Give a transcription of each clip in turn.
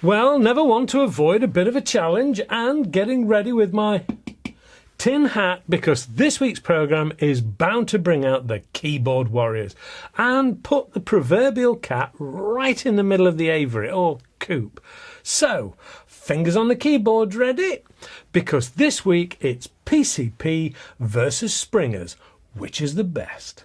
Well, never one to avoid a bit of a challenge and getting ready with my tin hat, because this week's programme is bound to bring out the keyboard warriors and put the proverbial cat right in the middle of the aviary or coop. So, fingers on the keyboard, ready? Because this week it's PCP versus Springers. Which is the best?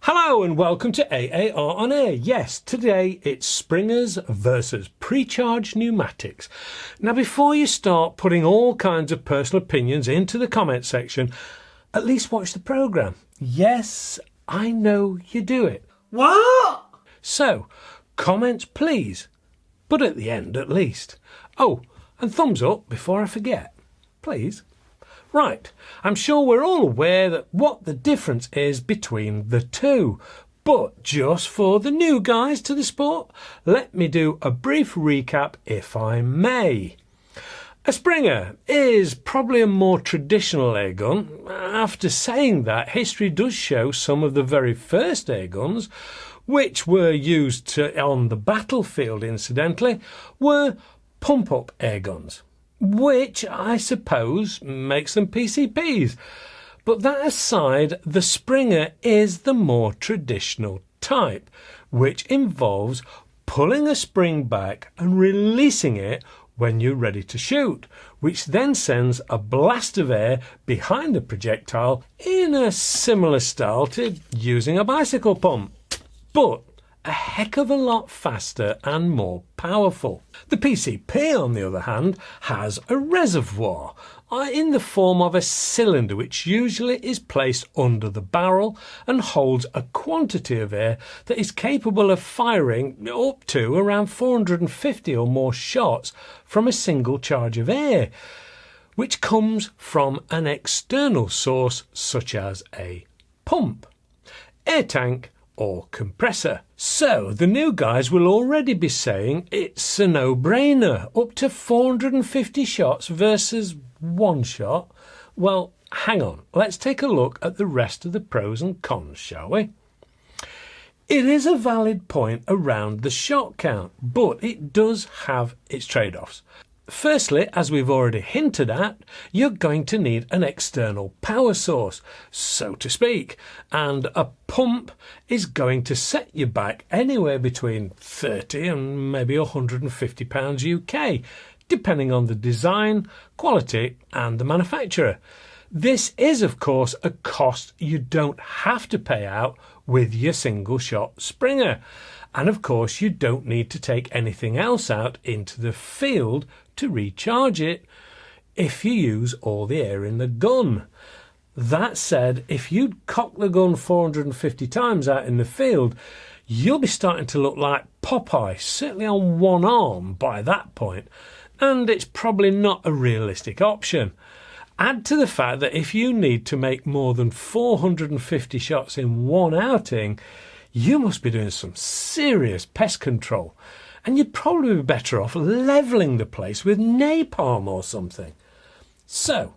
Hello and welcome to AAR on Air. Yes, today it's Springers versus pre-charged pneumatics. Now, before you start putting all kinds of personal opinions into the comment section, at least watch the programme. Yes, I know you do it. What? So, comments please, but at the end at least. Oh, and thumbs up before I forget, please. Right, I'm sure we're all aware that what the difference is between the two, but just for the new guys to the sport, let me do a brief recap if I may. A Springer is probably a more traditional airgun. After saying that, history does show some of the very first airguns, which were used on the battlefield incidentally, were pump-up airguns, which I suppose makes them PCPs. But that aside, the Springer is the more traditional type, which involves pulling a spring back and releasing it when you're ready to shoot, which then sends a blast of air behind the projectile in a similar style to using a bicycle pump, but a heck of a lot faster and more powerful. The PCP, on the other hand, has a reservoir in the form of a cylinder which usually is placed under the barrel and holds a quantity of air that is capable of firing up to around 450 or more shots from a single charge of air, which comes from an external source such as a pump, air tank, or compressor. So the new guys will already be saying it's a no-brainer, up to 450 shots versus one shot. Well, hang on, let's take a look at the rest of the pros and cons, shall we? It is a valid point around the shot count, but it does have its trade-offs. Firstly, as we've already hinted at, you're going to need an external power source, so to speak, and a pump is going to set you back anywhere between 30 and maybe 150 pounds UK, depending on the design, quality and the manufacturer. This is, of course, a cost you don't have to pay out with your single shot Springer. And of course, you don't need to take anything else out into the field to recharge it if you use all the air in the gun. That said, if you cock the gun 450 times out in the field, you'll be starting to look like Popeye, certainly on one arm by that point, and it's probably not a realistic option. Add to the fact that if you need to make more than 450 shots in one outing, you must be doing some serious pest control, and you'd probably be better off levelling the place with napalm or something. So,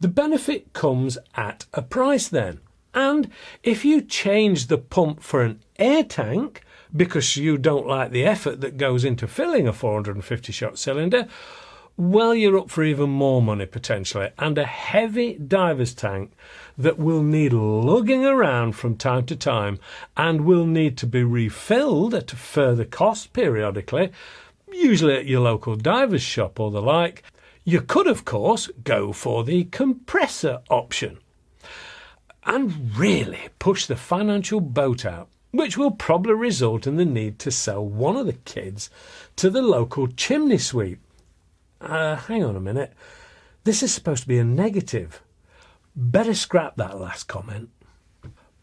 the benefit comes at a price then, and if you change the pump for an air tank because you don't like the effort that goes into filling a 450 shot cylinder, well, you're up for even more money potentially, and a heavy diver's tank that will need lugging around from time to time and will need to be refilled at a further cost periodically, usually at your local diver's shop or the like. You could, of course, go for the compressor option and really push the financial boat out, which will probably result in the need to sell one of the kids to the local chimney sweep. Hang on a minute. This is supposed to be a negative. Better scrap that last comment.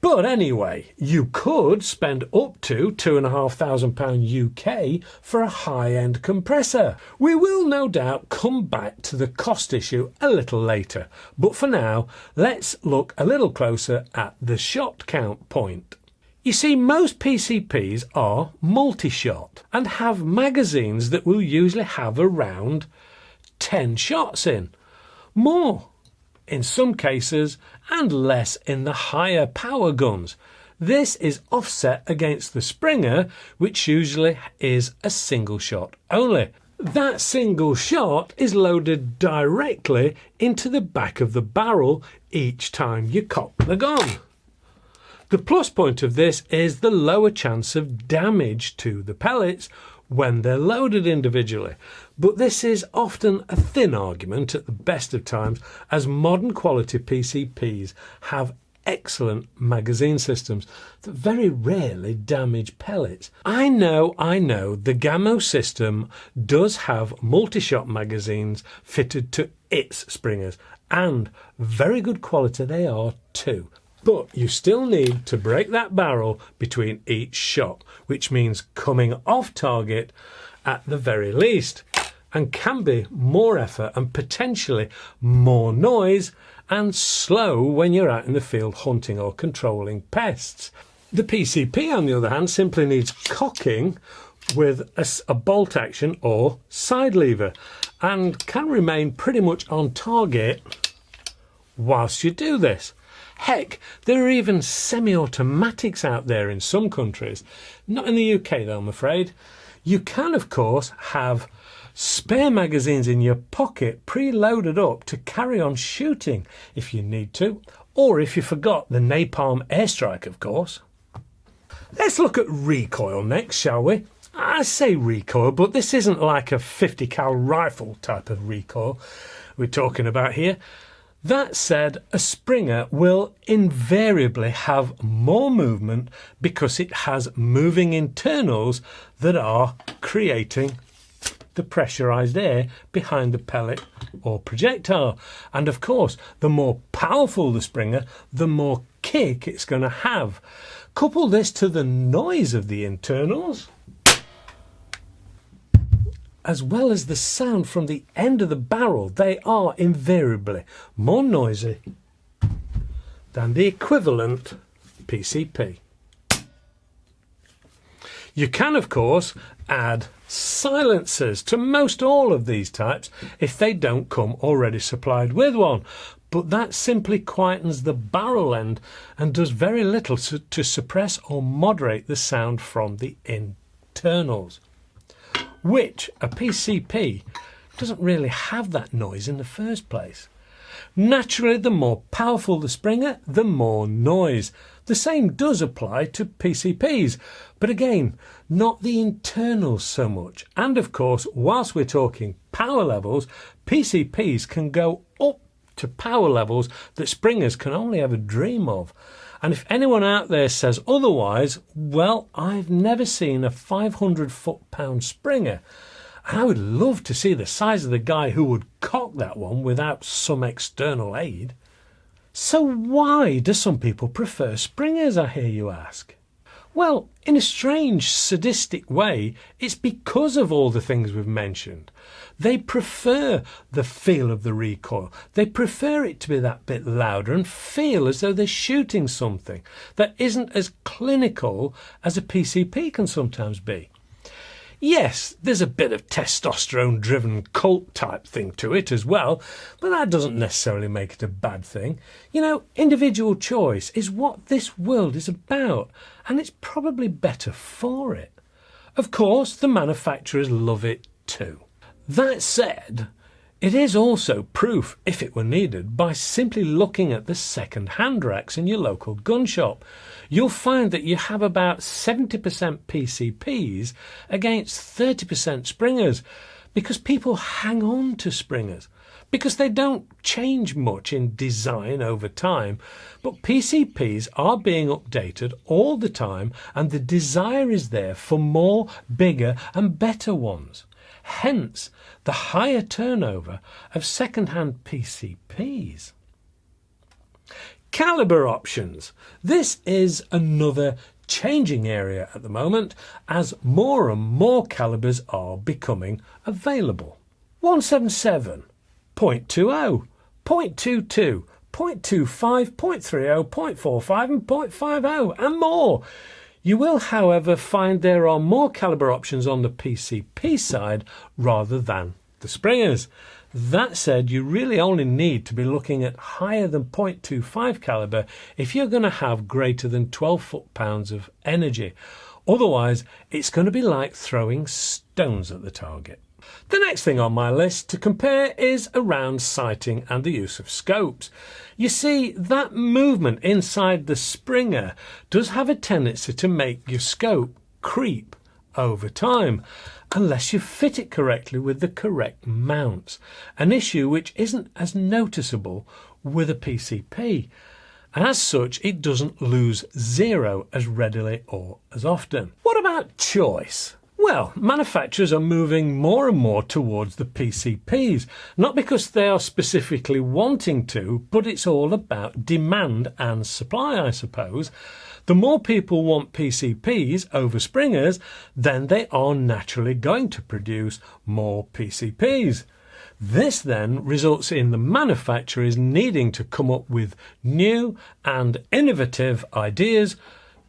But anyway, you could spend up to £2,500 UK for a high-end compressor. We will no doubt come back to the cost issue a little later, but for now, let's look a little closer at the shot count point. You see, most PCPs are multi-shot and have magazines that will usually have around 10 shots in. More in some cases and less in the higher power guns. This is offset against the Springer, which usually is a single shot only. That single shot is loaded directly into the back of the barrel each time you cock the gun. The plus point of this is the lower chance of damage to the pellets when they're loaded individually. But this is often a thin argument at the best of times, as modern quality PCPs have excellent magazine systems that very rarely damage pellets. I know the Gammo system does have multi-shot magazines fitted to its Springers, and very good quality they are too. But you still need to break that barrel between each shot, which means coming off target at the very least, and can be more effort and potentially more noise and slow when you're out in the field hunting or controlling pests. The PCP, on the other hand, simply needs cocking with a bolt action or side lever and can remain pretty much on target whilst you do this. Heck, there are even semi-automatics out there in some countries. Not in the UK though, I'm afraid. You can, of course, have spare magazines in your pocket pre-loaded up to carry on shooting if you need to, or if you forgot the napalm airstrike, of course. Let's look at recoil next, shall we? I say recoil, but this isn't like a 50 cal rifle type of recoil we're talking about here. That said, a Springer will invariably have more movement because it has moving internals that are creating the pressurized air behind the pellet or projectile. And of course, the more powerful the Springer, the more kick it's going to have. Couple this to the noise of the internals, as well as the sound from the end of the barrel. They are invariably more noisy than the equivalent PCP. You can, of course, add silencers to most all of these types if they don't come already supplied with one, but that simply quietens the barrel end and does very little to suppress or moderate the sound from the internals, which a PCP doesn't really have that noise in the first place. Naturally, the more powerful the Springer, the more noise. The same does apply to PCPs, but again, not the internals so much. And of course, whilst we're talking power levels, PCPs can go up to power levels that Springers can only ever dream of. And if anyone out there says otherwise, well, I've never seen a 500 foot-pound Springer. And I would love to see the size of the guy who would cock that one without some external aid. So why do some people prefer Springers, I hear you ask? Well, in a strange, sadistic way, it's because of all the things we've mentioned. They prefer the feel of the recoil. They prefer it to be that bit louder and feel as though they're shooting something that isn't as clinical as a PCP can sometimes be. Yes, there's a bit of testosterone-driven cult type thing to it as well, but that doesn't necessarily make it a bad thing. You know, individual choice is what this world is about, and it's probably better for it. Of course, the manufacturers love it too. That said, it is also proof, if it were needed, by simply looking at the second-hand racks in your local gun shop. You'll find that you have about 70% PCPs against 30% Springers, because people hang on to Springers, because they don't change much in design over time, but PCPs are being updated all the time, and the desire is there for more, bigger and better ones. Hence, the higher turnover of second-hand PCPs. Caliber options. This is another changing area at the moment as more and more calibers are becoming available. 177, .20, .22, .25, .30, .45 and .50 and more. You will, however, find there are more caliber options on the PCP side rather than the Springers. That said, you really only need to be looking at higher than .25 caliber if you're going to have greater than 12 foot-pounds of energy. Otherwise, it's going to be like throwing stones at the target. The next thing on my list to compare is around sighting and the use of scopes. You see, that movement inside the Springer does have a tendency to make your scope creep over time, unless you fit it correctly with the correct mounts, an issue which isn't as noticeable with a PCP, and as such it doesn't lose zero as readily or as often. What about choice? Well, manufacturers are moving more and more towards the PCPs, not because they are specifically wanting to, but it's all about demand and supply, I suppose. The more people want PCPs over Springers, then they are naturally going to produce more PCPs. This then results in the manufacturers needing to come up with new and innovative ideas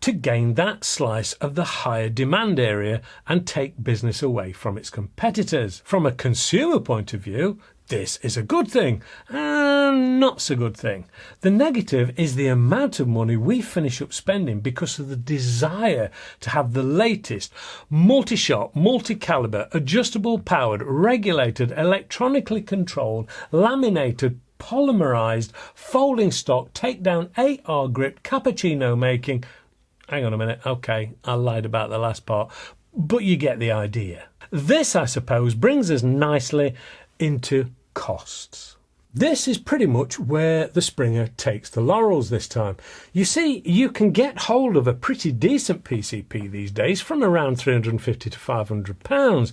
to gain that slice of the higher demand area and take business away from its competitors. From a consumer point of view, this is a good thing and not so good thing. The negative is the amount of money we finish up spending because of the desire to have the latest multi-shot, multi-caliber, adjustable powered, regulated, electronically controlled, laminated, polymerized, folding stock, takedown, AR grip, cappuccino making. Hang on a minute, okay, I lied about the last part, but you get the idea. This, I suppose, brings us nicely into costs. This is pretty much where the Springer takes the laurels this time. You see, you can get hold of a pretty decent PCP these days from around £350 to £500.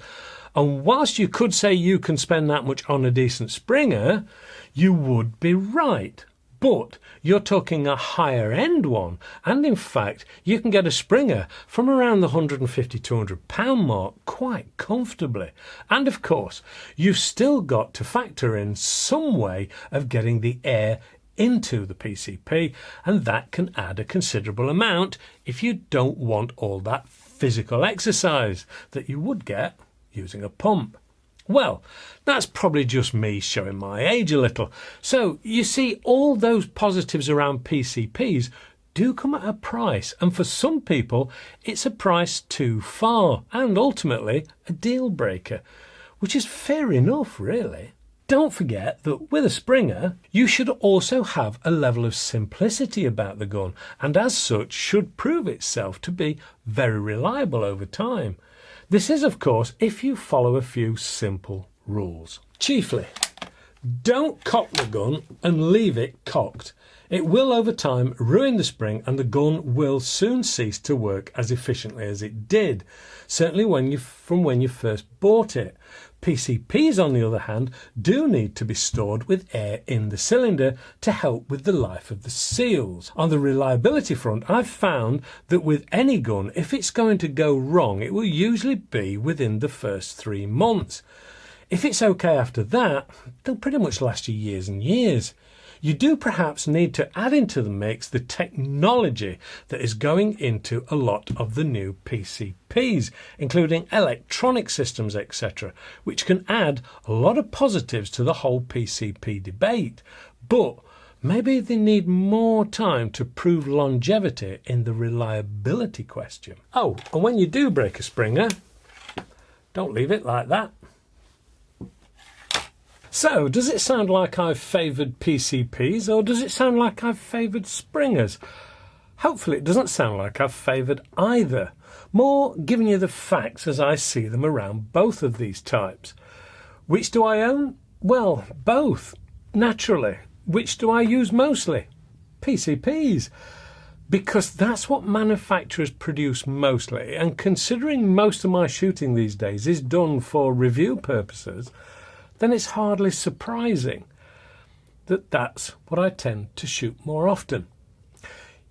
And whilst you could say you can spend that much on a decent Springer, you would be right. But you're talking a higher end one, and in fact you can get a Springer from around the £150 to £200 mark quite comfortably. And of course you've still got to factor in some way of getting the air into the PCP, and that can add a considerable amount if you don't want all that physical exercise that you would get using a pump. Well, that's probably just me showing my age a little. So, you see, all those positives around PCPs do come at a price, and for some people it's a price too far and ultimately a deal breaker, which is fair enough really. Don't forget that with a Springer you should also have a level of simplicity about the gun, and as such should prove itself to be very reliable over time. This is, of course, if you follow a few simple rules. Chiefly, don't cock the gun and leave it cocked. It will over time ruin the spring and the gun will soon cease to work as efficiently as it did, certainly from when you first bought it. PCPs, on the other hand, do need to be stored with air in the cylinder to help with the life of the seals. On the reliability front, I've found that with any gun, if it's going to go wrong, it will usually be within the first 3 months. If it's okay after that, they'll pretty much last you years and years. You do perhaps need to add into the mix the technology that is going into a lot of the new PCPs, including electronic systems, etc., which can add a lot of positives to the whole PCP debate. But maybe they need more time to prove longevity in the reliability question. Oh, and when you do break a Springer, don't leave it like that. So, does it sound like I've favoured PCPs or does it sound like I've favoured Springers? Hopefully it doesn't sound like I've favoured either. More giving you the facts as I see them around both of these types. Which do I own? Well, both. Naturally. Which do I use mostly? PCPs. Because that's what manufacturers produce mostly, and considering most of my shooting these days is done for review purposes, then it's hardly surprising that that's what I tend to shoot more often.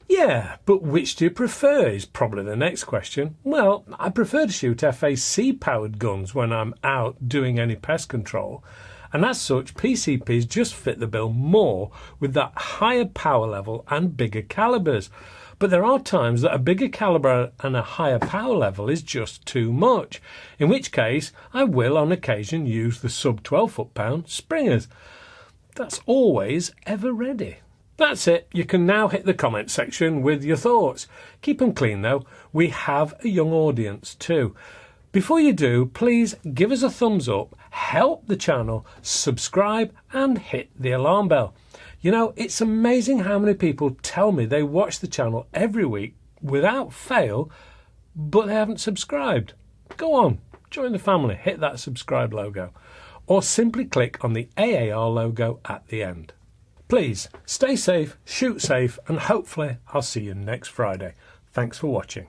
Yeah, but which do you prefer is probably the next question. Well, I prefer to shoot FAC-powered guns when I'm out doing any pest control, and as such PCPs just fit the bill more with that higher power level and bigger calibers. But there are times that a bigger calibre and a higher power level is just too much, in which case I will on occasion use the sub 12 foot-pound Springers. That's always ever ready. That's it. You can now hit the comment section with your thoughts. Keep them clean though. We have a young audience too. Before you do, please give us a thumbs up, help the channel, subscribe and hit the alarm bell. You know, it's amazing how many people tell me they watch the channel every week without fail, but they haven't subscribed. Go on, join the family, hit that subscribe logo, or simply click on the AAR logo at the end. Please stay safe, shoot safe, and hopefully I'll see you next Friday. Thanks for watching.